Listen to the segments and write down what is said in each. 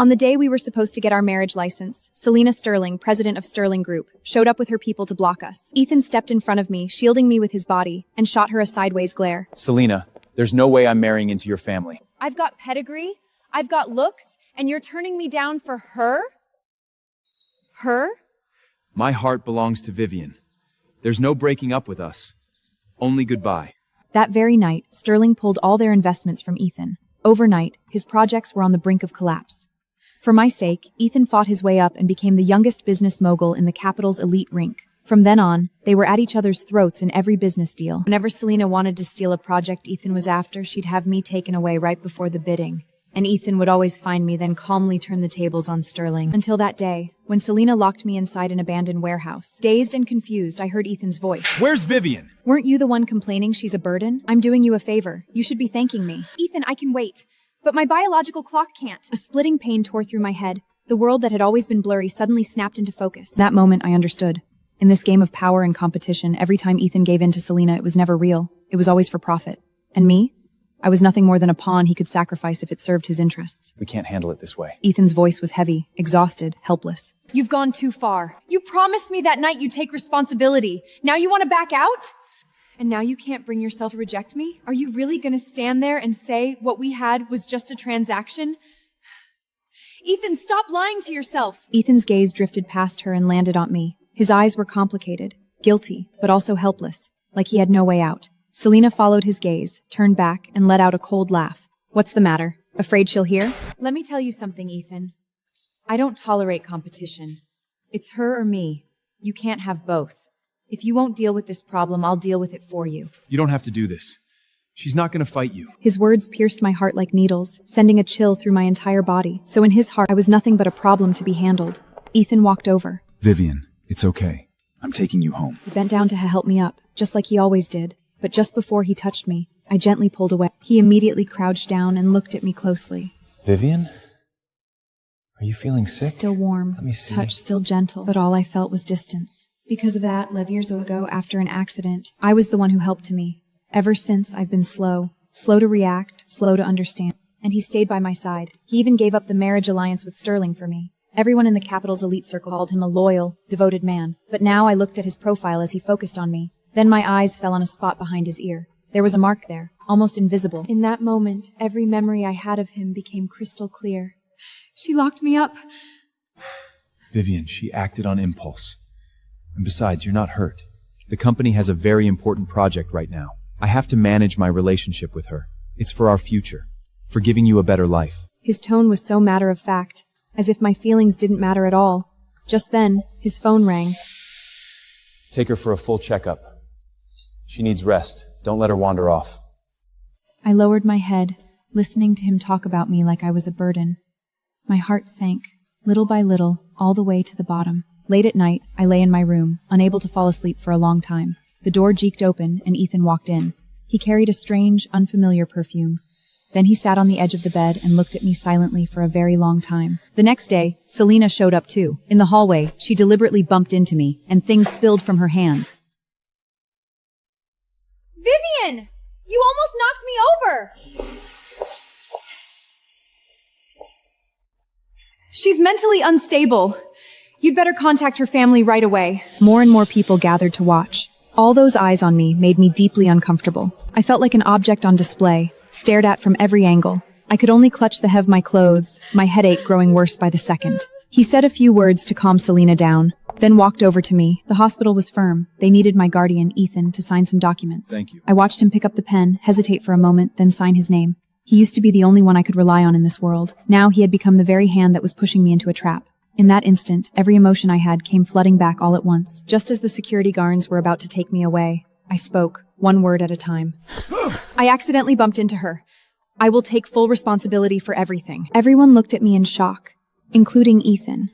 On the day we were supposed to get our marriage license, Selena Sterling, president of Sterling Group, showed up with her people to block us. Ethan stepped in front of me, shielding me with his body, and shot her a sideways glare. Selena, there's no way I'm marrying into your family. I've got pedigree, I've got looks, and you're turning me down for her? Her? My heart belongs to Vivian. There's no breaking up with us. Only goodbye. That very night, Sterling pulled all their investments from Ethan. Overnight, his projects were on the brink of collapse. For my sake, Ethan fought his way up and became the youngest business mogul in the capital's elite rink. From then on, they were at each other's throats in every business deal. Whenever Selena wanted to steal a project Ethan was after, she'd have me taken away right before the bidding. And Ethan would always find me, then calmly turn the tables on Sterling. Until that day, when Selena locked me inside an abandoned warehouse. Dazed and confused, I heard Ethan's voice. Where's Vivian? Weren't you the one complaining she's a burden? I'm doing you a favor. You should be thanking me. Ethan, I can wait. But my biological clock can't. A splitting pain tore through my head. The world that had always been blurry suddenly snapped into focus. That moment, I understood. In this game of power and competition, every time Ethan gave in to Selena, it was never real. It was always for profit. And me? I was nothing more than a pawn he could sacrifice if it served his interests. We can't handle it this way. Ethan's voice was heavy, exhausted, helpless. You've gone too far. You promised me that night you'd take responsibility. Now you want to back out? And now you can't bring yourself to reject me? Are you really going to stand there and say what we had was just a transaction? Ethan, stop lying to yourself. Ethan's gaze drifted past her and landed on me. His eyes were complicated, guilty, but also helpless, like he had no way out. Selena followed his gaze, turned back, and let out a cold laugh. What's the matter? Afraid she'll hear? Let me tell you something, Ethan. I don't tolerate competition. It's her or me. You can't have both. If you won't deal with this problem, I'll deal with it for you. You don't have to do this. She's not going to fight you. His words pierced my heart like needles, sending a chill through my entire body. So in his heart, I was nothing but a problem to be handled. Ethan walked over. Vivian, it's okay. I'm taking you home. He bent down to help me up, just like he always did. But just before he touched me, I gently pulled away. He immediately crouched down and looked at me closely. Vivian? Are you feeling sick? Still warm, Let me see. touch still gentle, but all I felt was distance. Because of that, 11 years ago, after an accident, I was the one who helped me. Ever since, I've been slow to react, slow to understand. And he stayed by my side. He even gave up the marriage alliance with Sterling for me. Everyone in the capital's elite circle called him a loyal, devoted man. But now I looked at his profile as he focused on me. Then my eyes fell on a spot behind his ear. There was a mark there, almost invisible. In that moment, every memory I had of him became crystal clear. She locked me up. Vivian, she acted on impulse. And besides, you're not hurt. The company has a very important project right now. I have to manage my relationship with her. It's for our future, for giving you a better life. His tone was so matter-of-fact, as if my feelings didn't matter at all. Just then, his phone rang. Take her for a full checkup. She needs rest. Don't let her wander off. I lowered my head, listening to him talk about me like I was a burden. My heart sank, little by little, all the way to the bottom. Late at night, I lay in my room, unable to fall asleep for a long time. The door jeeked open, and Ethan walked in. He carried a strange, unfamiliar perfume. Then he sat on the edge of the bed and looked at me silently for a very long time. The next day, Selena showed up too. In the hallway, she deliberately bumped into me, and things spilled from her hands. Vivian! You almost knocked me over! She's mentally unstable. You'd better contact her family right away. More and more people gathered to watch. All those eyes on me made me deeply uncomfortable. I felt like an object on display, stared at from every angle. I could only clutch the hem of my clothes, my headache growing worse by the second. He said a few words to calm Selena down, then walked over to me. The hospital was firm. They needed my guardian, Ethan, to sign some documents. Thank you. I watched him pick up the pen, hesitate for a moment, then sign his name. He used to be the only one I could rely on in this world. Now he had become the very hand that was pushing me into a trap. In that instant, every emotion I had came flooding back all at once. Just as the security guards were about to take me away, I spoke, one word at a time. I accidentally bumped into her. I will take full responsibility for everything. Everyone looked at me in shock, including Ethan.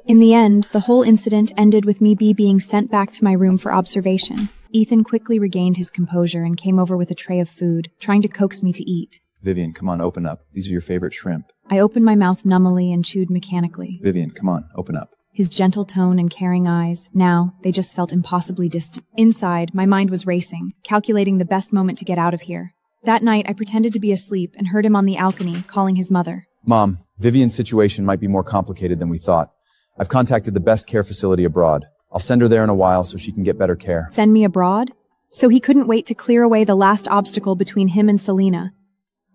In the end, the whole incident ended with me being sent back to my room for observation. Ethan quickly regained his composure and came over with a tray of food, trying to coax me to eat. Vivian, come on, open up. These are your favorite shrimp. I opened my mouth numbly and chewed mechanically. Vivian, come on, open up. His gentle tone and caring eyes, now, they just felt impossibly distant. Inside, my mind was racing, calculating the best moment to get out of here. That night, I pretended to be asleep and heard him on the balcony calling his mother. Mom, Vivian's situation might be more complicated than we thought. I've contacted the best care facility abroad. I'll send her there in a while so she can get better care. Send me abroad? So he couldn't wait to clear away the last obstacle between him and Selena.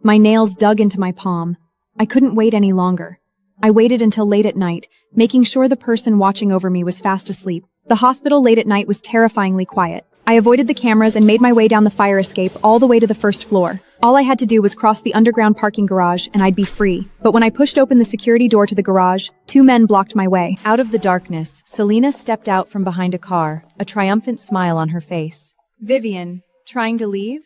My nails dug into my palm. I couldn't wait any longer. I waited until late at night, making sure the person watching over me was fast asleep. The hospital late at night was terrifyingly quiet. I avoided the cameras and made my way down the fire escape all the way to the first floor. All I had to do was cross the underground parking garage and I'd be free. But when I pushed open the security door to the garage, two men blocked my way. Out of the darkness, Selena stepped out from behind a car, a triumphant smile on her face. Vivian, trying to leave?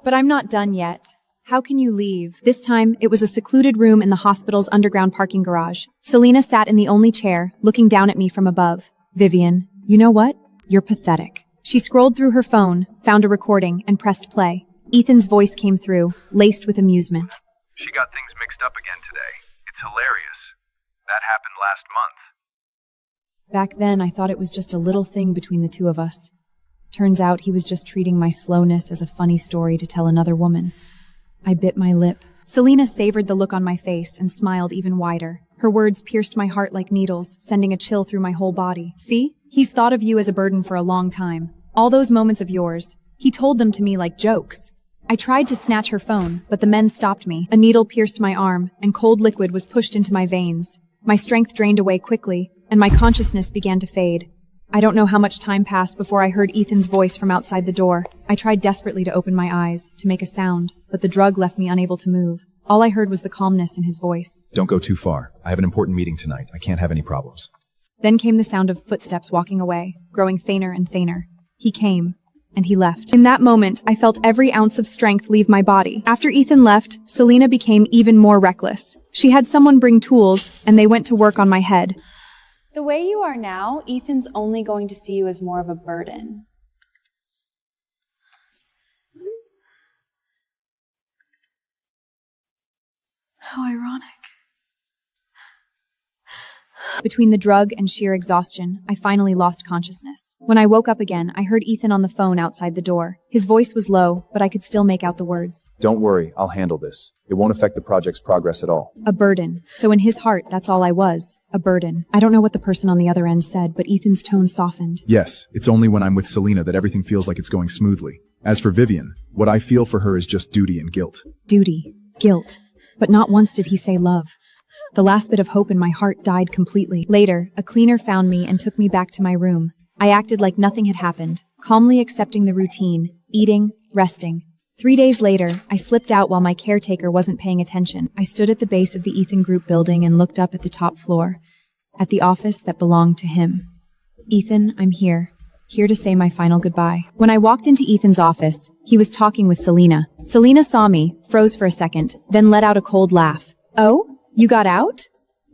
But I'm not done yet. How can you leave? This time, it was a secluded room in the hospital's underground parking garage. Selena sat in the only chair, looking down at me from above. Vivian, you know what? You're pathetic. She scrolled through her phone, found a recording, and pressed play. Ethan's voice came through, laced with amusement. She got things mixed up again today. It's hilarious. That happened last month. Back then, I thought it was just a little thing between the two of us. Turns out he was just treating my slowness as a funny story to tell another woman. I bit my lip. Selena savored the look on my face and smiled even wider. Her words pierced my heart like needles, sending a chill through my whole body. See? He's thought of you as a burden for a long time. All those moments of yours. He told them to me like jokes. I tried to snatch her phone, but the men stopped me. A needle pierced my arm, and cold liquid was pushed into my veins. My strength drained away quickly, and my consciousness began to fade. I don't know how much time passed before I heard Ethan's voice from outside the door. I tried desperately to open my eyes, to make a sound, but the drug left me unable to move. All I heard was the calmness in his voice. Don't go too far. I have an important meeting tonight. I can't have any problems. Then came the sound of footsteps walking away, growing thinner and thinner. He came, and he left. In that moment, I felt every ounce of strength leave my body. After Ethan left, Selena became even more reckless. She had someone bring tools, and they went to work on my head. The way you are now, Ethan's only going to see you as more of a burden. How ironic. Between the drug and sheer exhaustion, I finally lost consciousness. When I woke up again, I heard Ethan on the phone outside the door. His voice was low, but I could still make out the words. Don't worry, I'll handle this. It won't affect the project's progress at all. A burden. So in his heart, that's all I was. A burden. I don't know what the person on the other end said, but Ethan's tone softened. Yes, it's only when I'm with Selena that everything feels like it's going smoothly. As for Vivian, what I feel for her is just duty and guilt. Duty. Guilt. But not once did he say love. The last bit of hope in my heart died completely. Later, a cleaner found me and took me back to my room. I acted like nothing had happened, calmly accepting the routine, eating, resting. 3 days later, I slipped out while my caretaker wasn't paying attention. I stood at the base of the Ethan Group building and looked up at the top floor, at the office that belonged to him. Ethan, I'm here to say my final goodbye. When I walked into Ethan's office, he was talking with Selena. Selena saw me, froze for a second, then let out a cold laugh. Oh? You got out?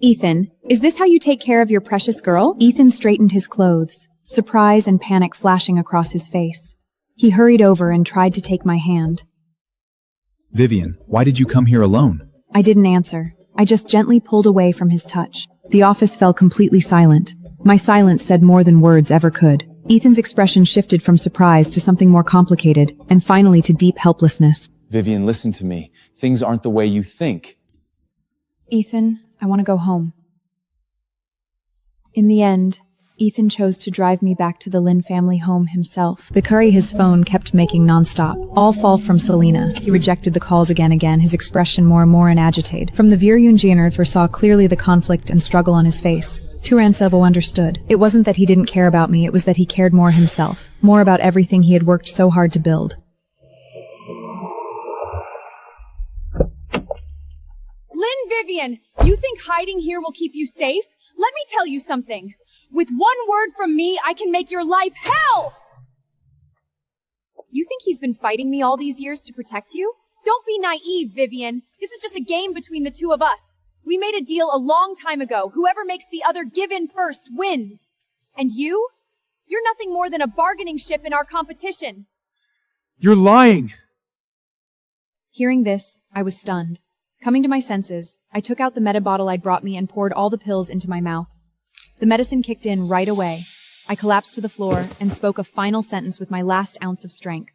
Ethan, is this how you take care of your precious girl? Ethan straightened his clothes, surprise and panic flashing across his face. He hurried over and tried to take my hand. Vivian, why did you come here alone? I didn't answer. I just gently pulled away from his touch. The office fell completely silent. My silence said more than words ever could. Ethan's expression shifted from surprise to something more complicated, and finally to deep helplessness. Vivian, listen to me. Things aren't the way you think. Ethan, I want to go home. In the end, Ethan chose to drive me back to the Lynn family home himself. The curry his phone kept making nonstop. All fall from Selena. He rejected the calls again, his expression more and more agitated. From the Vivian saw clearly the conflict and struggle on his face. Turancevo understood. It wasn't that he didn't care about me, it was that he cared more himself. More about everything he had worked so hard to build. Vivian, you think hiding here will keep you safe? Let me tell you something. With one word from me, I can make your life hell! You think he's been fighting me all these years to protect you? Don't be naive, Vivian. This is just a game between the two of us. We made a deal a long time ago. Whoever makes the other give in first wins. And you? You're nothing more than a bargaining chip in our competition. You're lying! Hearing this, I was stunned. Coming to my senses, I took out the meta bottle I'd brought me and poured all the pills into my mouth. The medicine kicked in right away. I collapsed to the floor and spoke a final sentence with my last ounce of strength.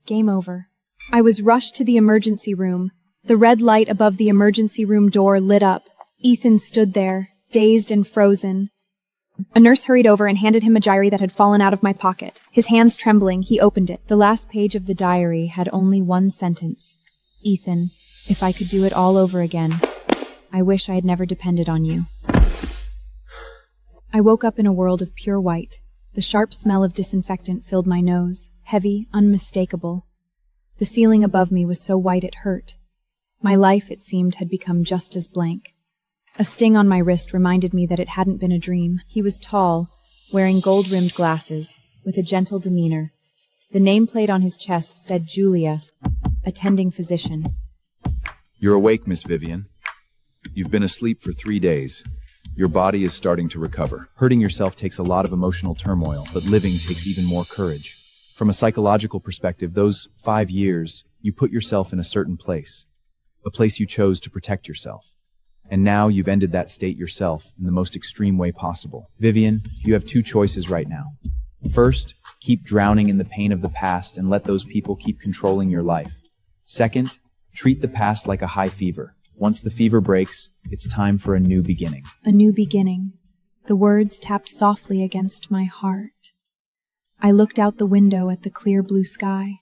Game over. I was rushed to the emergency room, The red light above the emergency room door lit up. Ethan stood there, dazed and frozen. A nurse hurried over and handed him a diary that had fallen out of my pocket. His hands trembling, he opened it. The last page of the diary had only one sentence. Ethan, if I could do it all over again, I wish I had never depended on you. I woke up in a world of pure white. The sharp smell of disinfectant filled my nose, heavy, unmistakable. The ceiling above me was so white it hurt. My life, it seemed, had become just as blank. A sting on my wrist reminded me that it hadn't been a dream. He was tall, wearing gold-rimmed glasses, with a gentle demeanor. The nameplate on his chest said Julia, attending physician. You're awake, Miss Vivian. You've been asleep for 3 days. Your body is starting to recover. Hurting yourself takes a lot of emotional turmoil, but living takes even more courage. From a psychological perspective, those 5 years, you put yourself in a certain place. A place you chose to protect yourself. And now you've ended that state yourself in the most extreme way possible. Vivian, you have 2 choices right now. First, keep drowning in the pain of the past and let those people keep controlling your life. Second, treat the past like a high fever. Once the fever breaks, it's time for a new beginning. A new beginning. The words tapped softly against my heart. I looked out the window at the clear blue sky.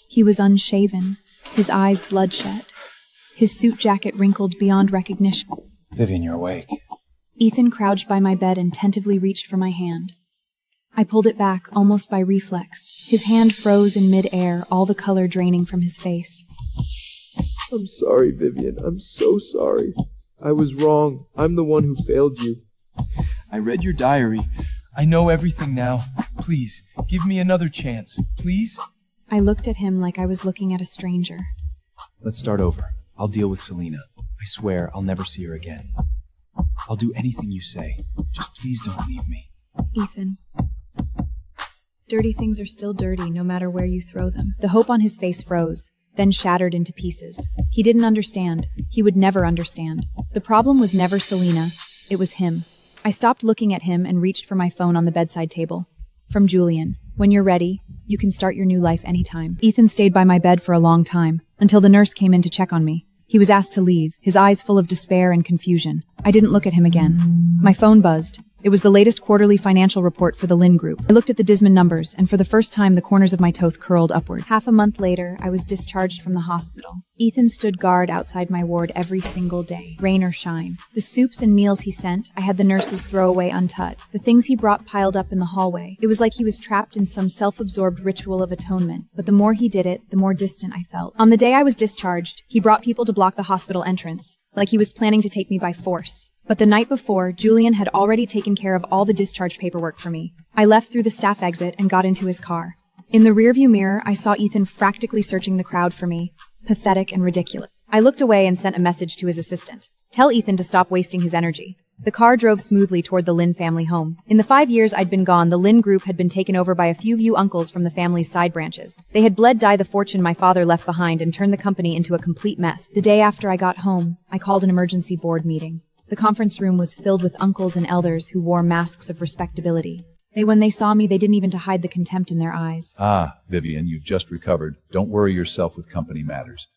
He was unshaven, his eyes bloodshot, his suit jacket wrinkled beyond recognition. Vivian, you're awake. Ethan crouched by my bed and tentatively reached for my hand. I pulled it back, almost by reflex. His hand froze in mid-air, all the color draining from his face. I'm sorry, Vivian. I'm so sorry. I was wrong. I'm the one who failed you. I read your diary. I know everything now. Please, give me another chance. Please? I looked at him like I was looking at a stranger. Let's start over. I'll deal with Selena. I swear I'll never see her again. I'll do anything you say. Just please don't leave me. Ethan. Dirty things are still dirty, no matter where you throw them. The hope on his face froze, then shattered into pieces. He didn't understand. He would never understand. The problem was never Selena. It was him. I stopped looking at him and reached for my phone on the bedside table. From Julian. When you're ready, you can start your new life anytime. Ethan stayed by my bed for a long time, until the nurse came in to check on me. He was asked to leave, his eyes full of despair and confusion. I didn't look at him again. My phone buzzed. It was the latest quarterly financial report for the Lynn Group. I looked at the Dismon numbers, and for the first time the corners of my teeth curled upward. Half a month later, I was discharged from the hospital. Ethan stood guard outside my ward every single day, rain or shine. The soups and meals he sent, I had the nurses throw away untouched. The things he brought piled up in the hallway. It was like he was trapped in some self-absorbed ritual of atonement. But the more he did it, the more distant I felt. On the day I was discharged, he brought people to block the hospital entrance, like he was planning to take me by force. But the night before, Julian had already taken care of all the discharge paperwork for me. I left through the staff exit and got into his car. In the rearview mirror, I saw Ethan frantically searching the crowd for me. Pathetic and ridiculous. I looked away and sent a message to his assistant. Tell Ethan to stop wasting his energy. The car drove smoothly toward the Lynn family home. In the 5 years I'd been gone, the Lynn Group had been taken over by a few uncles from the family's side branches. They had bled dye the fortune my father left behind and turned the company into a complete mess. The day after I got home, I called an emergency board meeting. The conference room was filled with uncles and elders who wore masks of respectability. When they saw me, they didn't even hide the contempt in their eyes. Ah, Vivian, you've just recovered. Don't worry yourself with company matters.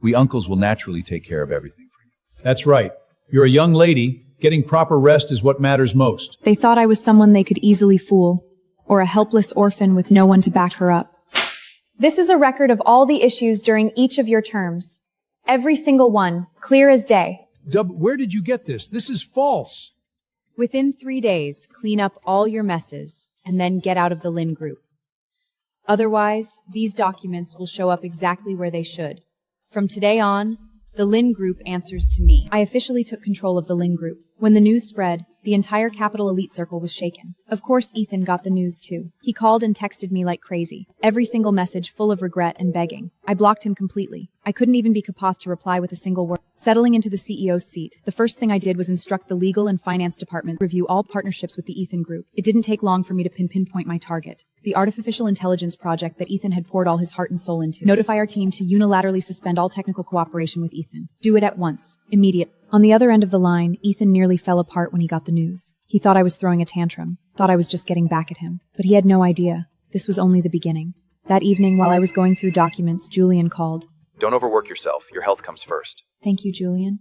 We uncles will naturally take care of everything for you. That's right. You're a young lady. Getting proper rest is what matters most. They thought I was someone they could easily fool, or a helpless orphan with no one to back her up. This is a record of all the issues during each of your terms. Every single one, clear as day. Where did you get this? This is false. Within 3 days, clean up all your messes, and then get out of the Lynn Group. Otherwise, these documents will show up exactly where they should. From today on, the Lynn Group answers to me. I officially took control of the Lynn Group. When the news spread, the entire Capital Elite Circle was shaken. Of course, Ethan got the news too. He called and texted me like crazy. Every single message full of regret and begging. I blocked him completely. I couldn't even be kaput to reply with a single word. Settling into the CEO's seat, the first thing I did was instruct the legal and finance department to review all partnerships with the Ethan Group. It didn't take long for me to pinpoint my target. The artificial intelligence project that Ethan had poured all his heart and soul into. Notify our team to unilaterally suspend all technical cooperation with Ethan. Do it at once. Immediate. On the other end of the line, Ethan nearly fell apart when he got the news. He thought I was throwing a tantrum, thought I was just getting back at him. But he had no idea. This was only the beginning. That evening, while I was going through documents, Julian called. Don't overwork yourself. Your health comes first. Thank you, Julian.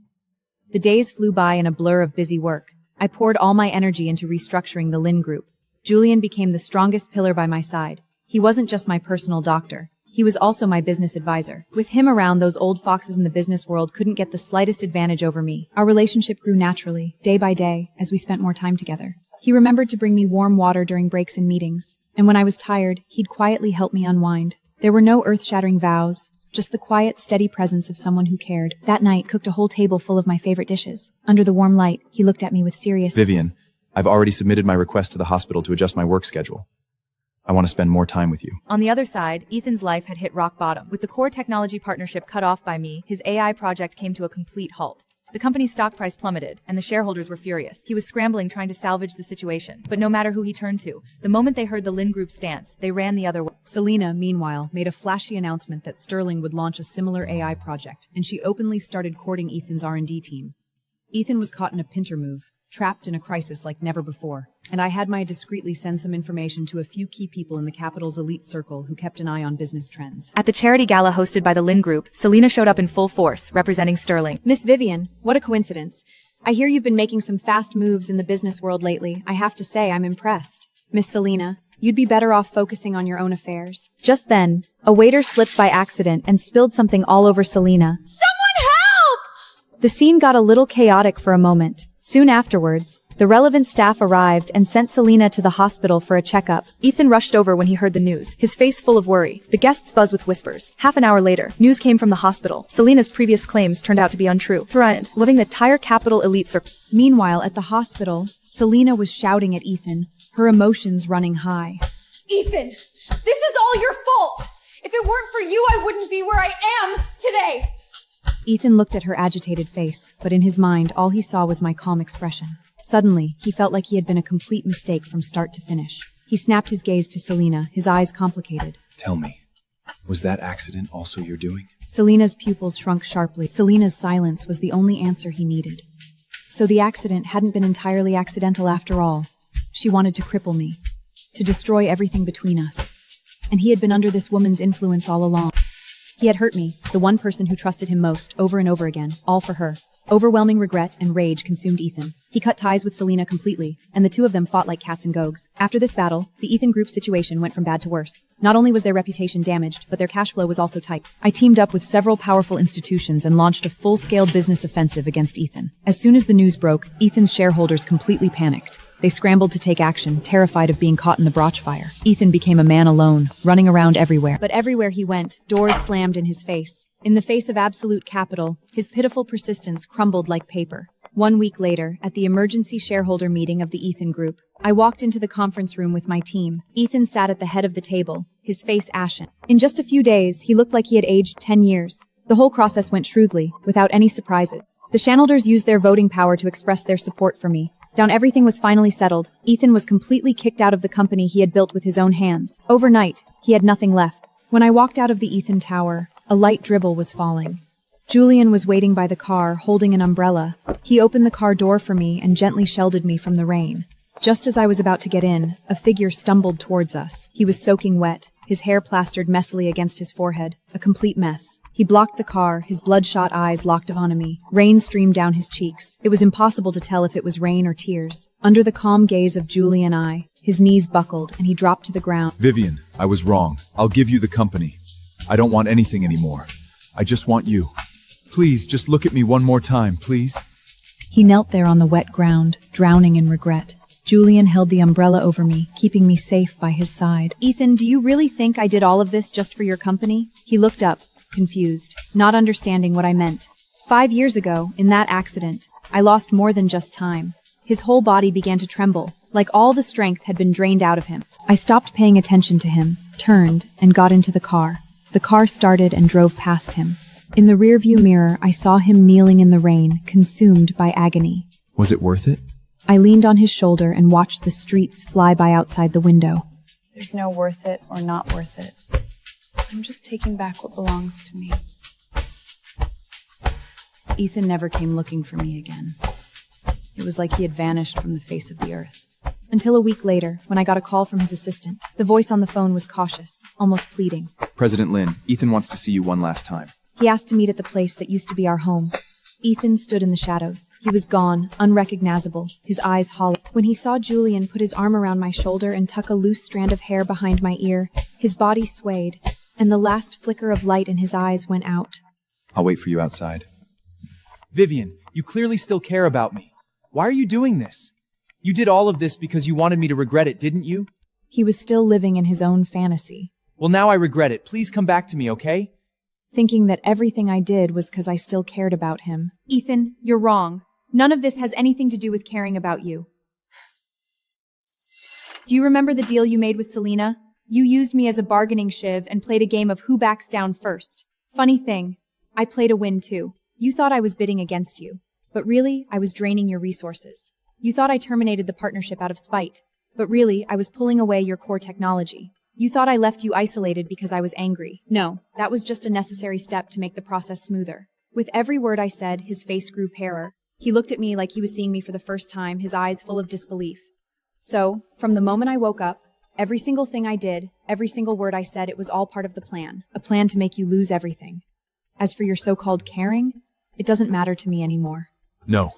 The days flew by in a blur of busy work. I poured all my energy into restructuring the Lin Group. Julian became the strongest pillar by my side. He wasn't just my personal doctor. He was also my business advisor. With him around, those old foxes in the business world couldn't get the slightest advantage over me. Our relationship grew naturally, day by day, as we spent more time together. He remembered to bring me warm water during breaks and meetings. And when I was tired, he'd quietly help me unwind. There were no earth-shattering vows, just the quiet, steady presence of someone who cared. That night, cooked a whole table full of my favorite dishes. Under the warm light, he looked at me with seriousness. Vivian, I've already submitted my request to the hospital to adjust my work schedule. I want to spend more time with you. On the other side, Ethan's life had hit rock bottom. With the core technology partnership cut off by me, his AI project came to a complete halt. The company's stock price plummeted, and the shareholders were furious. He was scrambling trying to salvage the situation. But no matter who he turned to, the moment they heard the Lin Group's stance, they ran the other way. Selena, meanwhile, made a flashy announcement that Sterling would launch a similar AI project, and she openly started courting Ethan's R&D team. Ethan was caught in a Pinter move, trapped in a crisis like never before, and I had Maya discreetly send some information to a few key people in the capital's elite circle who kept an eye on business trends. At the charity gala hosted by the Lin Group, Selena showed up in full force, representing Sterling. Miss Vivian, what a coincidence. I hear you've been making some fast moves in the business world lately. I have to say, I'm impressed. Miss Selena, you'd be better off focusing on your own affairs. Just then, a waiter slipped by accident and spilled something all over Selena. Someone help! The scene got a little chaotic for a moment. Soon afterwards, the relevant staff arrived and sent Selena to the hospital for a checkup. Ethan rushed over when he heard the news, his face full of worry. The guests buzzed with whispers. Half an hour later, news came from the hospital. Selena's previous claims turned out to be untrue. Threatened, living the entire capital elite circle. Meanwhile, at the hospital, Selena was shouting at Ethan, her emotions running high. Ethan, this is all your fault! If it weren't for you, I wouldn't be where I am today! Ethan looked at her agitated face, but in his mind, all he saw was my calm expression. Suddenly, he felt like he had been a complete mistake from start to finish. He snapped his gaze to Selena, his eyes complicated. Tell me, was that accident also your doing? Selena's pupils shrunk sharply. Selena's silence was the only answer he needed. So the accident hadn't been entirely accidental after all. She wanted to cripple me, to destroy everything between us. And he had been under this woman's influence all along. He had hurt me, the one person who trusted him most, over and over again, all for her. Overwhelming regret and rage consumed Ethan. He cut ties with Selena completely, and the two of them fought like cats and dogs. After this battle, the Ethan Group's situation went from bad to worse. Not only was their reputation damaged, but their cash flow was also tight. I teamed up with several powerful institutions and launched a full-scale business offensive against Ethan. As soon as the news broke, Ethan's shareholders completely panicked. They scrambled to take action, terrified of being caught in the brotch fire. Ethan became a man alone, running around everywhere. But everywhere he went, doors slammed in his face. In the face of absolute capital, his pitiful persistence crumbled like paper. 1 week later, at the emergency shareholder meeting of the Ethan Group, I walked into the conference room with my team. Ethan sat at the head of the table, his face ashen. In just a few days, he looked like he had aged 10 years. The whole process went shrewdly, without any surprises. The shareholders used their voting power to express their support for me. Everything was finally settled. Ethan was completely kicked out of the company he had built with his own hands. Overnight, he had nothing left. When I walked out of the Ethan Tower, a light dribble was falling. Julian was waiting by the car, holding an umbrella. He opened the car door for me and gently sheltered me from the rain. Just as I was about to get in, a figure stumbled towards us. He was soaking wet, his hair plastered messily against his forehead, a complete mess. He blocked the car, his bloodshot eyes locked on me. Rain streamed down his cheeks. It was impossible to tell if it was rain or tears. Under the calm gaze of Julian and I, his knees buckled and he dropped to the ground. Vivian, I was wrong. I'll give you the company. I don't want anything anymore. I just want you. Please, just look at me one more time, please. He knelt there on the wet ground, drowning in regret. Julian held the umbrella over me, keeping me safe by his side. Ethan, do you really think I did all of this just for your company? He looked up, confused, not understanding what I meant. 5 years ago, in that accident, I lost more than just time. His whole body began to tremble, like all the strength had been drained out of him. I stopped paying attention to him, turned, and got into the car. The car started and drove past him. In the rearview mirror, I saw him kneeling in the rain, consumed by agony. Was it worth it? I leaned on his shoulder and watched the streets fly by outside the window. There's no worth it or not worth it. I'm just taking back what belongs to me. Ethan never came looking for me again. It was like he had vanished from the face of the earth. Until a week later, when I got a call from his assistant. The voice on the phone was cautious, almost pleading. President Lin, Ethan wants to see you one last time. He asked to meet at the place that used to be our home. Ethan stood in the shadows. He was gone, unrecognizable, his eyes hollow. When he saw Julian put his arm around my shoulder and tuck a loose strand of hair behind my ear, his body swayed, and the last flicker of light in his eyes went out. I'll wait for you outside. Vivian, you clearly still care about me. Why are you doing this? You did all of this because you wanted me to regret it, didn't you? He was still living in his own fantasy. Well, now I regret it. Please come back to me, okay? Thinking that everything I did was because I still cared about him. Ethan, you're wrong. None of this has anything to do with caring about you. Do you remember the deal you made with Selena? You used me as a bargaining shiv and played a game of who backs down first. Funny thing, I played to win too. You thought I was bidding against you, but really, I was draining your resources. You thought I terminated the partnership out of spite, but really, I was pulling away your core technology. You thought I left you isolated because I was angry. No, that was just a necessary step to make the process smoother. With every word I said, his face grew paler. He looked at me like he was seeing me for the first time, his eyes full of disbelief. So, from the moment I woke up, every single thing I did, every single word I said, it was all part of the plan. A plan to make you lose everything. As for your so-called caring, it doesn't matter to me anymore. No,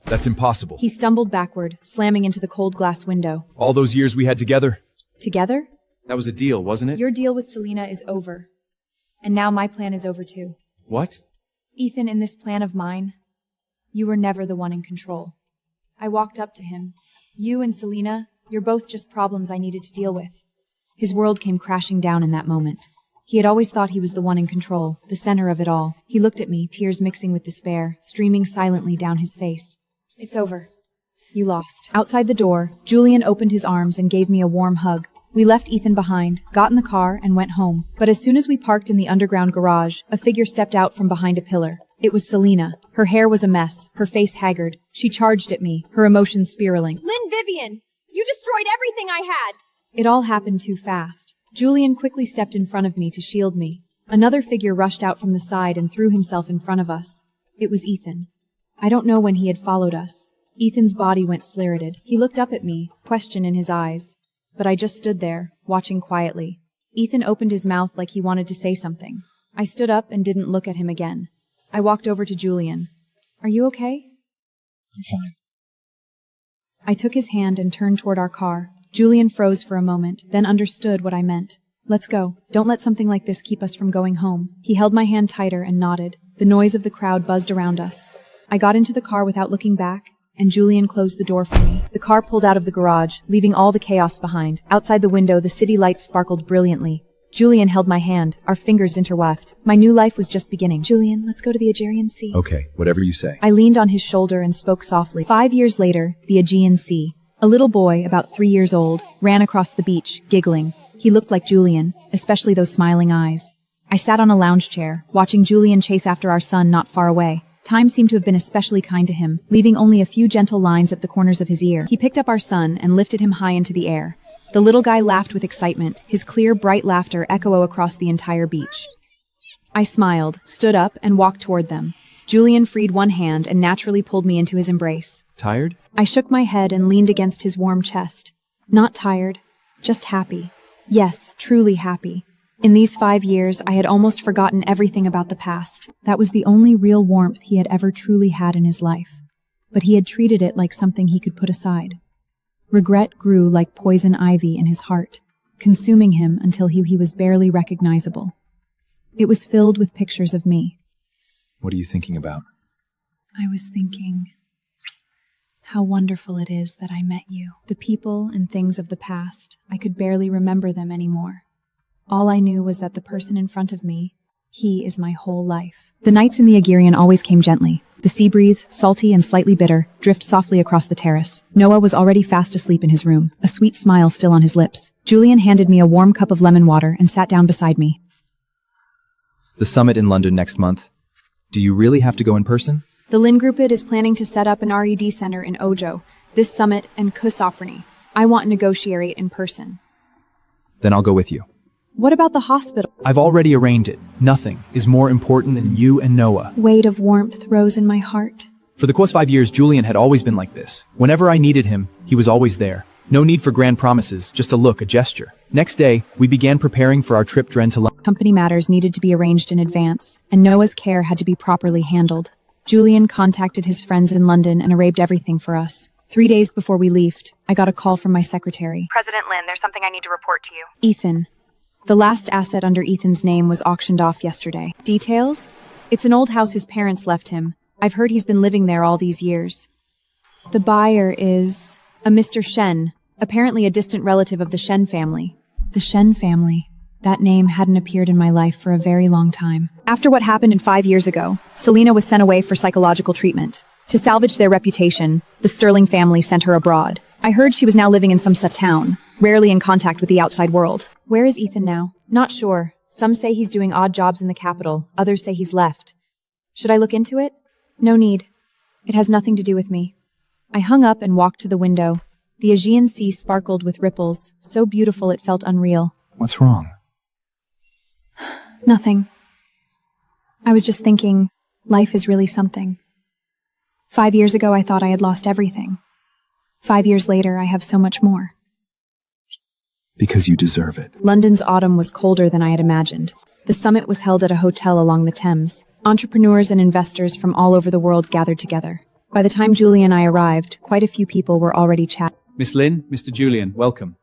that's impossible. He stumbled backward, slamming into the cold glass window. All those years we had together. Together? That was a deal, wasn't it? Your deal with Selena is over. And now my plan is over too. What? Ethan, in this plan of mine, you were never the one in control. I walked up to him. You and Selena, you're both just problems I needed to deal with. His world came crashing down in that moment. He had always thought he was the one in control, the center of it all. He looked at me, tears mixing with despair, streaming silently down his face. It's over. You lost. Outside the door, Julian opened his arms and gave me a warm hug. We left Ethan behind, got in the car, and went home. But as soon as we parked in the underground garage, a figure stepped out from behind a pillar. It was Selena. Her hair was a mess, her face haggard. She charged at me, her emotions spiraling. Vivian! You destroyed everything I had! It all happened too fast. Julian quickly stepped in front of me to shield me. Another figure rushed out from the side and threw himself in front of us. It was Ethan. I don't know when he had followed us. Ethan's body went slirated. He looked up at me, question in his eyes. But I just stood there, watching quietly. Ethan opened his mouth like he wanted to say something. I stood up and didn't look at him again. I walked over to Julian. Are you okay? I'm fine. I took his hand and turned toward our car. Julian froze for a moment, then understood what I meant. Let's go. Don't let something like this keep us from going home. He held my hand tighter and nodded. The noise of the crowd buzzed around us. I got into the car without looking back, and Julian closed the door for me. The car pulled out of the garage, leaving all the chaos behind. Outside the window, the city lights sparkled brilliantly. Julian held my hand, our fingers interweft. My new life was just beginning. Julian, let's go to the Aegean Sea. Okay, whatever you say. I leaned on his shoulder and spoke softly. 5 years later, the Aegean Sea. A little boy, about 3 years old, ran across the beach, giggling. He looked like Julian, especially those smiling eyes. I sat on a lounge chair, watching Julian chase after our son not far away. Time seemed to have been especially kind to him, leaving only a few gentle lines at the corners of his ear. He picked up our son and lifted him high into the air. The little guy laughed with excitement, his clear, bright laughter echoing across the entire beach. I smiled, stood up, and walked toward them. Julian freed one hand and naturally pulled me into his embrace. Tired? I shook my head and leaned against his warm chest. Not tired, just happy. Yes, truly happy. In these 5 years, I had almost forgotten everything about the past. That was the only real warmth he had ever truly had in his life. But he had treated it like something he could put aside. Regret grew like poison ivy in his heart, consuming him until he was barely recognizable. It was filled with pictures of me. What are you thinking about? I was thinking how wonderful it is that I met you. The people and things of the past, I could barely remember them anymore. All I knew was that the person in front of me, he is my whole life. The nights in the Aegean always came gently. The sea breeze, salty and slightly bitter, drift softly across the terrace. Noah was already fast asleep in his room, a sweet smile still on his lips. Julian handed me a warm cup of lemon water and sat down beside me. The summit in London next month. Do you really have to go in person? The Lingruppet is planning to set up an RED center in Ojo, this summit and Kusoprny. I want to negotiate in person. Then I'll go with you. What about the hospital? I've already arranged it. Nothing is more important than you and Noah. Weight of warmth rose in my heart. For the course 5 years, Julian had always been like this. Whenever I needed him, he was always there. No need for grand promises, just a look, a gesture. Next day, we began preparing for our trip to London. Company matters needed to be arranged in advance, and Noah's care had to be properly handled. Julian contacted his friends in London and arranged everything for us. 3 days before we left, I got a call from my secretary. President Lin, there's something I need to report to you. Ethan. The last asset under Ethan's name was auctioned off yesterday. Details? It's an old house his parents left him. I've heard he's been living there all these years. The buyer is a Mr. Shen, apparently a distant relative of the Shen family. The Shen family. That name hadn't appeared in my life for a very long time. After what happened 5 years ago, Selena was sent away for psychological treatment. To salvage their reputation, the Sterling family sent her abroad. I heard she was now living in some town, rarely in contact with the outside world. Where is Ethan now? Not sure. Some say he's doing odd jobs in the capital, others say he's left. Should I look into it? No need. It has nothing to do with me. I hung up and walked to the window. The Aegean Sea sparkled with ripples, so beautiful it felt unreal. What's wrong? Nothing. I was just thinking, life is really something. 5 years ago, I thought I had lost everything. 5 years later, I have so much more. Because you deserve it. London's autumn was colder than I had imagined. The summit was held at a hotel along the Thames. Entrepreneurs and investors from all over the world gathered together. By the time Julie and I arrived, quite a few people were already chatting. Miss Lin, Mr. Julian, welcome.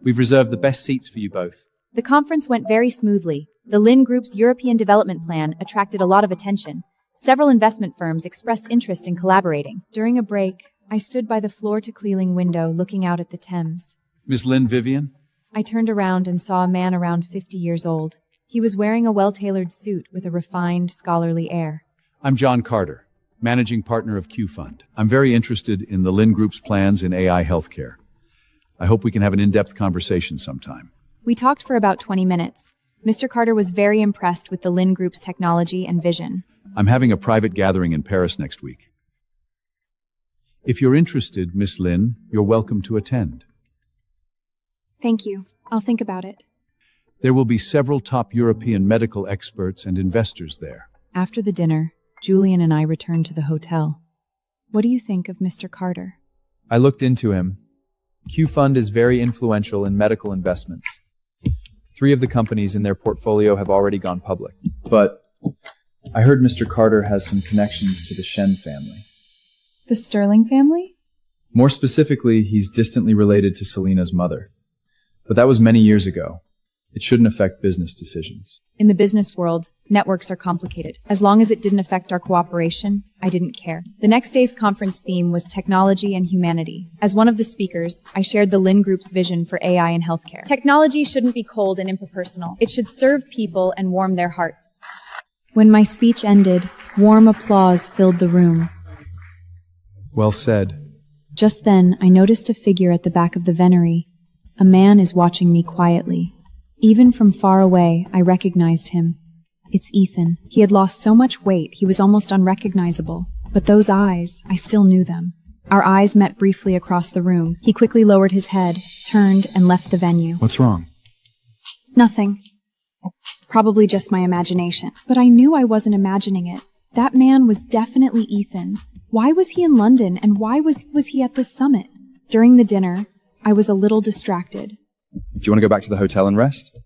We've reserved the best seats for you both. The conference went very smoothly. The Lin Group's European development plan attracted a lot of attention. Several investment firms expressed interest in collaborating. During a break, I stood by the floor-to-ceiling window looking out at the Thames. Miss Lin, Vivian? I turned around and saw a man around 50 years old. He was wearing a well-tailored suit with a refined, scholarly air. I'm John Carter, managing partner of Q Fund. I'm very interested in the Lin Group's plans in AI healthcare. I hope we can have an in-depth conversation sometime. We talked for about 20 minutes. Mr. Carter was very impressed with the Lin Group's technology and vision. I'm having a private gathering in Paris next week. If you're interested, Miss Lin, you're welcome to attend. Thank you. I'll think about it. There will be several top European medical experts and investors there. After the dinner, Julian and I returned to the hotel. What do you think of Mr. Carter? I looked into him. Q Fund is very influential in medical investments. 3 of the companies in their portfolio have already gone public. But I heard Mr. Carter has some connections to the Shen family. The Sterling family? More specifically, he's distantly related to Selena's mother. But that was many years ago. It shouldn't affect business decisions. In the business world, networks are complicated. As long as it didn't affect our cooperation, I didn't care. The next day's conference theme was technology and humanity. As one of the speakers, I shared the Lin Group's vision for AI in healthcare. Technology shouldn't be cold and impersonal. It should serve people and warm their hearts. When my speech ended, warm applause filled the room. Well said. Just then, I noticed a figure at the back of the venery. A man is watching me quietly. Even from far away, I recognized him. It's Ethan. He had lost so much weight, he was almost unrecognizable. But those eyes, I still knew them. Our eyes met briefly across the room. He quickly lowered his head, turned, and left the venue. What's wrong? Nothing. Probably just my imagination. But I knew I wasn't imagining it. That man was definitely Ethan. Why was he in London, and why was he at this summit? During the dinner, I was a little distracted. Do you want to go back to the hotel and rest?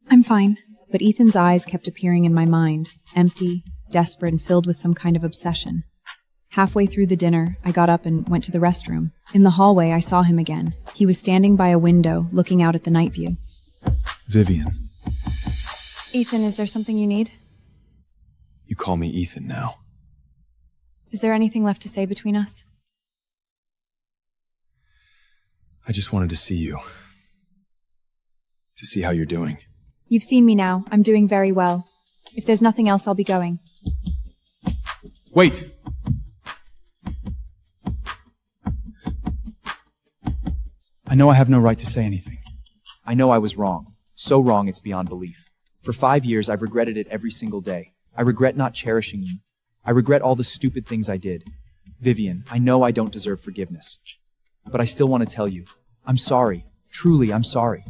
I'm fine. But Ethan's eyes kept appearing in my mind, empty, desperate, and filled with some kind of obsession. Halfway through the dinner, I got up and went to the restroom. In the hallway, I saw him again. He was standing by a window, looking out at the night view. Vivian. Ethan, is there something you need? You call me Ethan now. Is there anything left to say between us? I just wanted to see you. To see how you're doing. You've seen me now. I'm doing very well. If there's nothing else, I'll be going. Wait! I know I have no right to say anything. I know I was wrong. So wrong it's beyond belief. For 5 years, I've regretted it every single day. I regret not cherishing you. I regret all the stupid things I did. Vivian, I know I don't deserve forgiveness. But I still want to tell you, I'm sorry. Truly, I'm sorry.